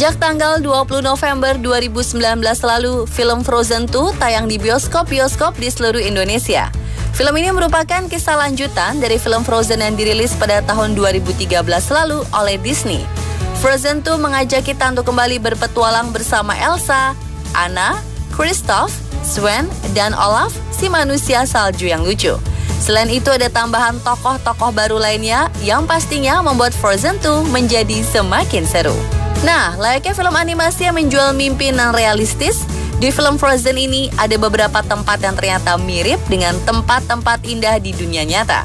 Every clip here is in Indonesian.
Sejak tanggal 20 November 2019 lalu, film Frozen 2 tayang di bioskop-bioskop di seluruh Indonesia. Film ini merupakan kisah lanjutan dari film Frozen yang dirilis pada tahun 2013 lalu oleh Disney. Frozen 2 mengajak kita untuk kembali berpetualang bersama Elsa, Anna, Kristoff, Sven, dan Olaf, si manusia salju yang lucu. Selain itu ada tambahan tokoh-tokoh baru lainnya yang pastinya membuat Frozen 2 menjadi semakin seru. Nah, layaknya film animasi yang menjual mimpi non realistis, di film Frozen ini ada beberapa tempat yang ternyata mirip dengan tempat-tempat indah di dunia nyata.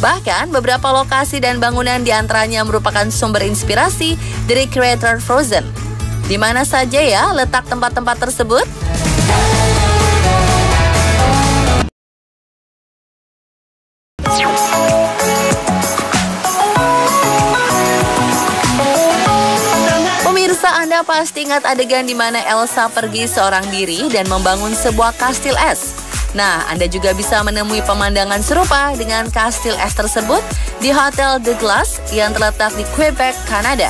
Bahkan beberapa lokasi dan bangunan diantaranya merupakan sumber inspirasi dari kreator Frozen. Di mana saja ya letak tempat-tempat tersebut? Anda pasti ingat adegan di mana Elsa pergi seorang diri dan membangun sebuah kastil es. Nah, Anda juga bisa menemui pemandangan serupa dengan kastil es tersebut di Hotel The Glass yang terletak di Quebec, Kanada.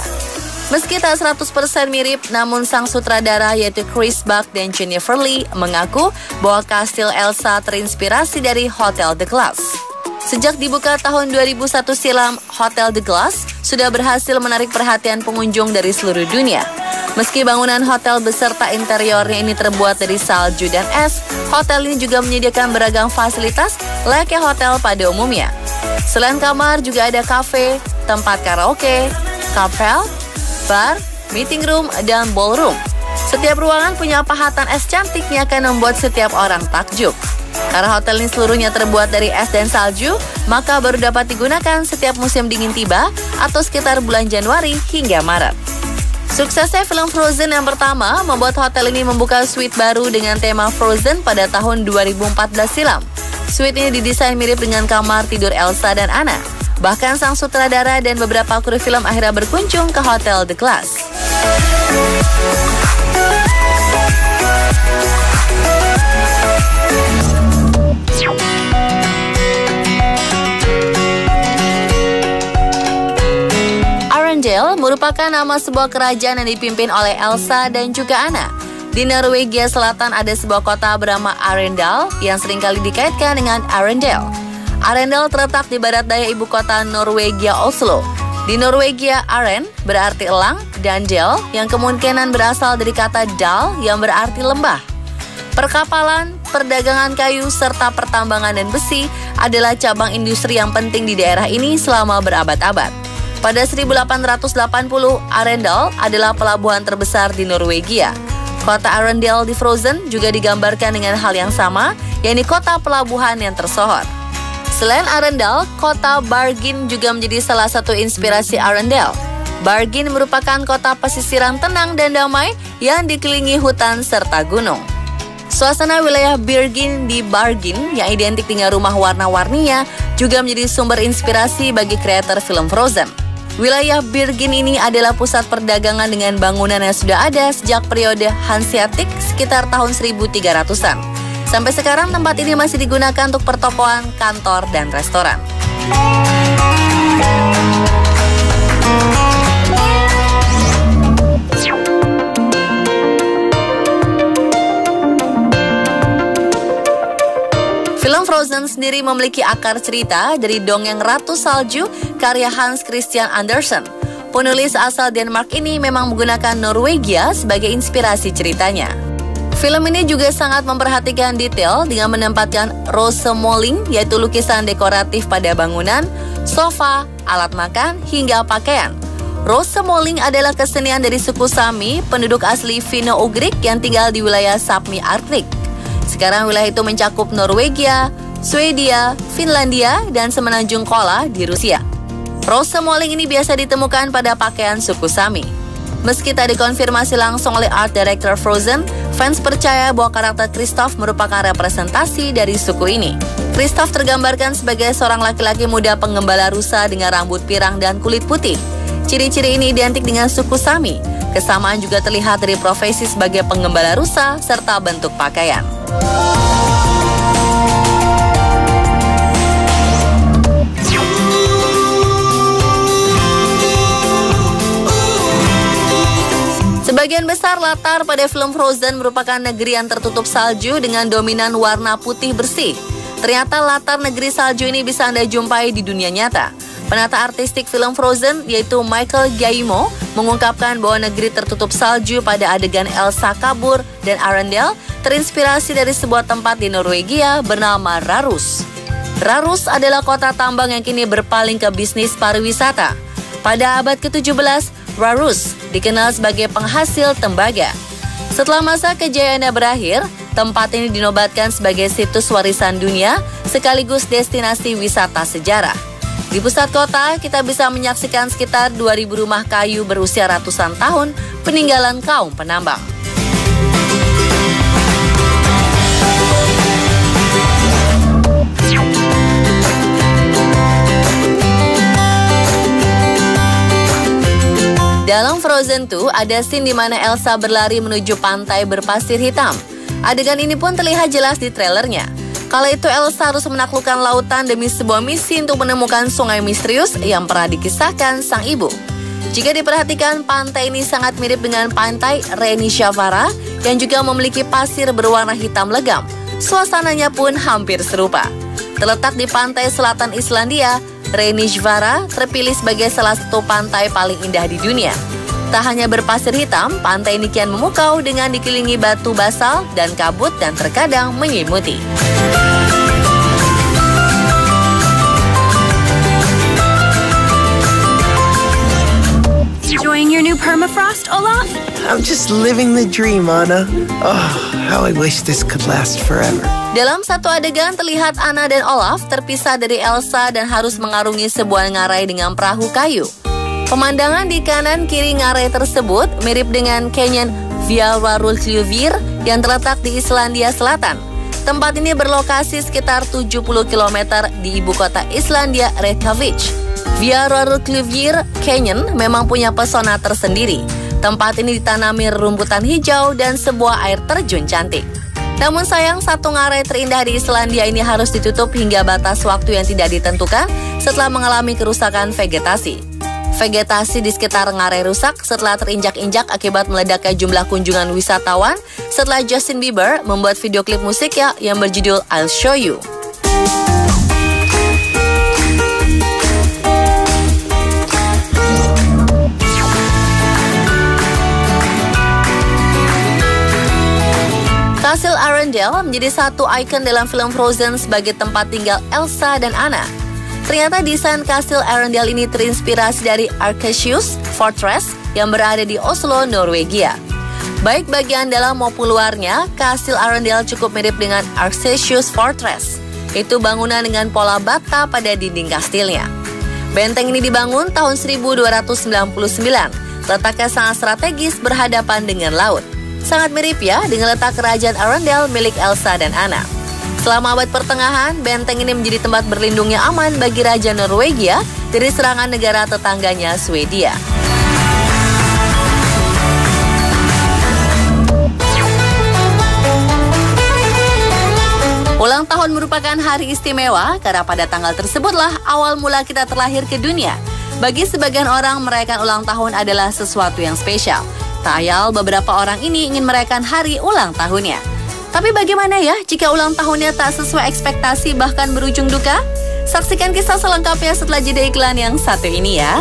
Meski tak 100% mirip, namun sang sutradara yaitu Chris Buck dan Jennifer Lee mengaku bahwa kastil Elsa terinspirasi dari Hotel The Glass. Sejak dibuka tahun 2001 silam, Hotel The Glass sudah berhasil menarik perhatian pengunjung dari seluruh dunia. Meski bangunan hotel beserta interiornya ini terbuat dari salju dan es, hotel ini juga menyediakan beragam fasilitas layaknya hotel pada umumnya. Selain kamar, juga ada kafe, tempat karaoke, kapel, bar, meeting room, dan ballroom. Setiap ruangan punya pahatan es cantik yang akan membuat setiap orang takjub. Karena hotel ini seluruhnya terbuat dari es dan salju, maka baru dapat digunakan setiap musim dingin tiba atau sekitar bulan Januari hingga Maret. Suksesnya film Frozen yang pertama membuat hotel ini membuka suite baru dengan tema Frozen pada tahun 2014 silam. Suite ini didesain mirip dengan kamar tidur Elsa dan Anna. Bahkan sang sutradara dan beberapa kru film akhirnya berkunjung ke Hotel The Glass. Arendelle merupakan nama sebuah kerajaan yang dipimpin oleh Elsa dan juga Anna. Di Norwegia Selatan ada sebuah kota bernama Arendal yang seringkali dikaitkan dengan Arendelle. Arendal terletak di barat daya ibu kota Norwegia, Oslo. Di Norwegia, Aren berarti elang dan Del yang kemungkinan berasal dari kata dal yang berarti lembah. Perkapalan, perdagangan kayu, serta pertambangan dan besi adalah cabang industri yang penting di daerah ini selama berabad-abad. Pada 1880, Arendal adalah pelabuhan terbesar di Norwegia. Kota Arendal di Frozen juga digambarkan dengan hal yang sama, yakni kota pelabuhan yang tersohor. Selain Arendal, kota Bergen juga menjadi salah satu inspirasi Arendal. Bergen merupakan kota pesisiran tenang dan damai yang dikelilingi hutan serta gunung. Suasana wilayah Bergen di Bergen yang identik dengan rumah warna-warninya juga menjadi sumber inspirasi bagi kreator film Frozen. Wilayah Bergen ini adalah pusat perdagangan dengan bangunan yang sudah ada sejak periode Hanseatic sekitar tahun 1300-an. Sampai sekarang tempat ini masih digunakan untuk pertokoan, kantor, dan restoran. Film Frozen sendiri memiliki akar cerita dari dongeng Ratu Salju karya Hans Christian Andersen. Penulis asal Denmark ini memang menggunakan Norwegia sebagai inspirasi ceritanya. Film ini juga sangat memperhatikan detail dengan menempatkan rosemåling, yaitu lukisan dekoratif pada bangunan, sofa, alat makan, hingga pakaian. Rosemåling adalah kesenian dari suku Sami, penduduk asli Finno-Ugrik yang tinggal di wilayah Sapmi Arktik. Sekarang wilayah itu mencakup Norwegia, Swedia, Finlandia, dan semenanjung Kola di Rusia. Rosemåling ini biasa ditemukan pada pakaian suku Sami. Meski tak dikonfirmasi langsung oleh art director Frozen, fans percaya bahwa karakter Kristoff merupakan representasi dari suku ini. Kristoff tergambarkan sebagai seorang laki-laki muda penggembala rusa dengan rambut pirang dan kulit putih. Ciri-ciri ini identik dengan suku Sami. Kesamaan juga terlihat dari profesi sebagai penggembala rusa serta bentuk pakaian. latar pada film Frozen merupakan negeri yang tertutup salju dengan dominan warna putih bersih. Ternyata latar negeri salju ini bisa Anda jumpai di dunia nyata. Penata artistik film Frozen yaitu Michael Giacchino mengungkapkan bahwa negeri tertutup salju pada adegan Elsa kabur dan Arendelle terinspirasi dari sebuah tempat di Norwegia bernama Rarus. Rarus adalah kota tambang yang kini berpaling ke bisnis pariwisata. Pada abad ke-17, Rarus dikenal sebagai penghasil tembaga. Setelah masa kejayaannya berakhir, tempat ini dinobatkan sebagai situs warisan dunia sekaligus destinasi wisata sejarah. Di pusat kota, kita bisa menyaksikan sekitar 2.000 rumah kayu berusia ratusan tahun peninggalan kaum penambang. Dalam Frozen 2, ada scene di mana Elsa berlari menuju pantai berpasir hitam. Adegan ini pun terlihat jelas di trailernya. Kala itu Elsa harus menaklukkan lautan demi sebuah misi untuk menemukan sungai misterius yang pernah dikisahkan sang ibu. Jika diperhatikan, pantai ini sangat mirip dengan pantai Reynishavara yang juga memiliki pasir berwarna hitam legam. Suasananya pun hampir serupa. Terletak di pantai selatan Islandia, Reynishavara terpilih sebagai salah satu pantai paling indah di dunia. Tak hanya berpasir hitam, pantai ini kian memukau dengan dikelilingi batu basal dan kabut dan terkadang menyelimuti. Enjoying your new permafrost, Olaf? I'm just living the dream, Anna. Oh, how I wish this could last forever. Dalam satu adegan terlihat Anna dan Olaf terpisah dari Elsa dan harus mengarungi sebuah ngarai dengan perahu kayu. Pemandangan di kanan kiri ngarai tersebut mirip dengan Canyon Fjarðarárkljufur yang terletak di Islandia Selatan. Tempat ini berlokasi sekitar 70 km di ibu kota Islandia, Reykjavik. Fjarðarárkljufur Canyon memang punya pesona tersendiri. Tempat ini ditanami rumputan hijau dan sebuah air terjun cantik. Namun sayang, satu ngarai terindah di Islandia ini harus ditutup hingga batas waktu yang tidak ditentukan setelah mengalami kerusakan vegetasi. Vegetasi di sekitar ngarai rusak setelah terinjak-injak akibat meledaknya jumlah kunjungan wisatawan setelah Justin Bieber membuat video klip musiknya yang berjudul I'll Show You. Kastil Arendelle menjadi satu ikon dalam film Frozen sebagai tempat tinggal Elsa dan Anna. Ternyata desain Kastil Arendelle ini terinspirasi dari Akershus Fortress yang berada di Oslo, Norwegia. Baik bagian dalam maupun luarnya, Kastil Arendelle cukup mirip dengan Akershus Fortress. Itu bangunan dengan pola bata pada dinding kastilnya. Benteng ini dibangun tahun 1299. Letaknya sangat strategis berhadapan dengan laut. Sangat mirip ya dengan letak kerajaan Arendelle milik Elsa dan Anna. Selama abad pertengahan, benteng ini menjadi tempat berlindungnya aman bagi Raja Norwegia dari serangan negara tetangganya Swedia. Ulang tahun merupakan hari istimewa karena pada tanggal tersebutlah awal mula kita terlahir ke dunia. Bagi sebagian orang, merayakan ulang tahun adalah sesuatu yang spesial. Tak ayal beberapa orang ini ingin merayakan hari ulang tahunnya. Tapi bagaimana ya jika ulang tahunnya tak sesuai ekspektasi bahkan berujung duka? Saksikan kisah selengkapnya setelah jeda iklan yang satu ini ya.